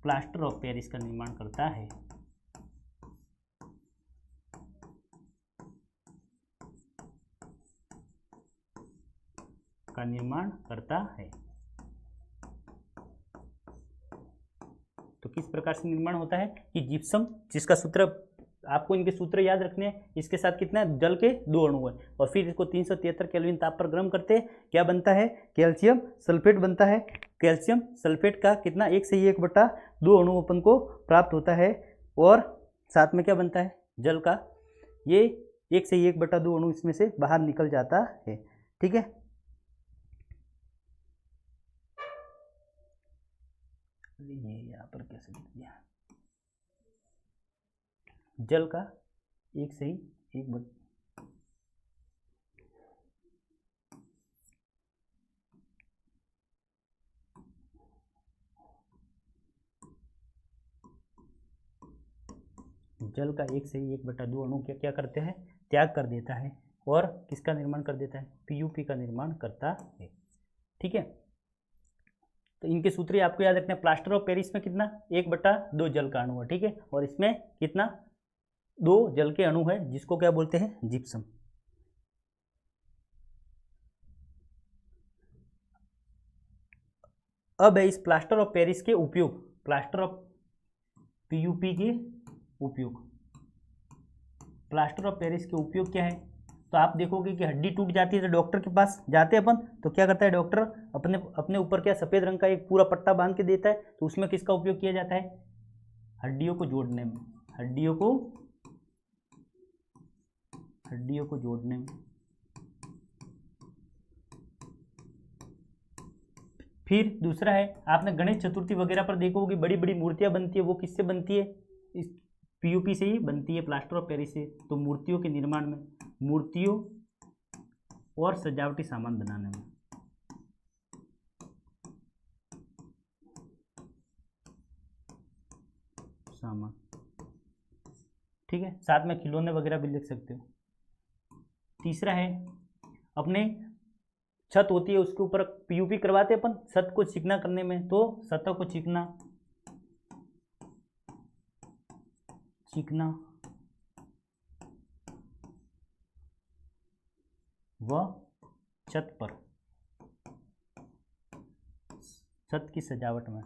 A: प्लास्टर ऑफ पेरिस का निर्माण करता है। तो किस प्रकार से निर्माण होता है कि जिप्सम, जिसका सूत्र आपको इनके सूत्र याद रखने हैं, इसके साथ कितना है, जल के 2 अणु है और फिर इसको 373 केल्विन ताप पर गर्म करते हैं, क्या बनता है, कैल्शियम सल्फेट बनता है। कैल्शियम सल्फेट का कितना 1/2 अणु अपन को प्राप्त होता है और साथ में क्या बनता है, जल का ये 1/2 अणु इसमें से बाहर निकल जाता है। ठीक है, ये यहाँ पर कैसे लिख दिया, जल का 1/1 जल का 1/2 अणु क्या करते हैं, त्याग कर देता है और किसका निर्माण कर देता है, पीयूपी का निर्माण करता है। ठीक है, तो इनके सूत्र आपको याद रखना है। प्लास्टर ऑफ पेरिस में कितना 1/2 जल का अणु है। ठीक है, और इसमें कितना 2 जल के अणु है, जिसको क्या बोलते हैं, जिप्सम। अब है इस प्लास्टर ऑफ पेरिस के उपयोग, प्लास्टर ऑफ पीयूपी के उपयोग। प्लास्टर ऑफ पेरिस के उपयोग क्या है, तो आप देखोगे कि हड्डी टूट जाती है तो डॉक्टर के पास जाते हैं अपन, तो क्या करता है डॉक्टर, अपने ऊपर क्या सफ़ेद रंग का एक पूरा पट्टा बांध के देता है, तो उसमें किसका उपयोग किया जाता है, हड्डियों को जोड़ने में, हड्डियों को जोड़ने में। फिर दूसरा है, आपने गणेश चतुर्थी वगैरह पर देखोगे बड़ी बड़ी मूर्तियां बनती है, वो किससे बनती है, इस पीयूपी से ही बनती है, प्लास्टर ऑफ पेरिस से। तो मूर्तियों के निर्माण में, मूर्तियों और सजावटी सामान बनाने में, सामान, ठीक है, साथ में खिलौने वगैरह भी लिख सकते हो। तीसरा है, अपने छत होती है उसके ऊपर पीयूपी करवाते हैं अपन छत को चिकना करने में, तो सतह को चिकना व छत पर, छत की सजावट में।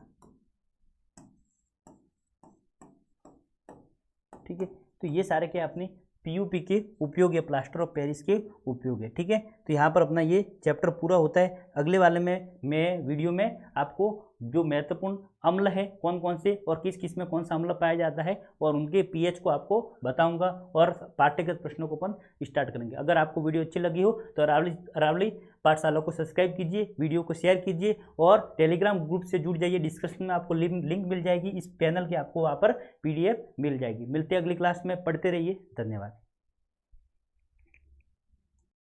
A: ठीक है, तो ये सारे क्या अपने पीयूपी के उपयोग है, प्लास्टर ऑफ पेरिस के उपयोग है। ठीक है, तो यहाँ पर अपना ये चैप्टर पूरा होता है। अगले वाले में मैं वीडियो में आपको जो महत्वपूर्ण अम्ल है कौन कौन से और किस किस में कौन सा अम्ल पाया जाता है और उनके पीएच को आपको बताऊंगा और पाठ्यगत प्रश्नों को अपन स्टार्ट करेंगे। अगर आपको वीडियो अच्छी लगी हो तो अरावली पाठशाला को सब्सक्राइब कीजिए, वीडियो को शेयर कीजिए और टेलीग्राम ग्रुप से जुड़ जाइए। डिस्क्रिप्शन में आपको लिंक मिल जाएगी, इस पैनल की आपको वहाँ पर PDF मिल जाएगी। मिलते हैं अगली क्लास में, पढ़ते रहिए। धन्यवाद।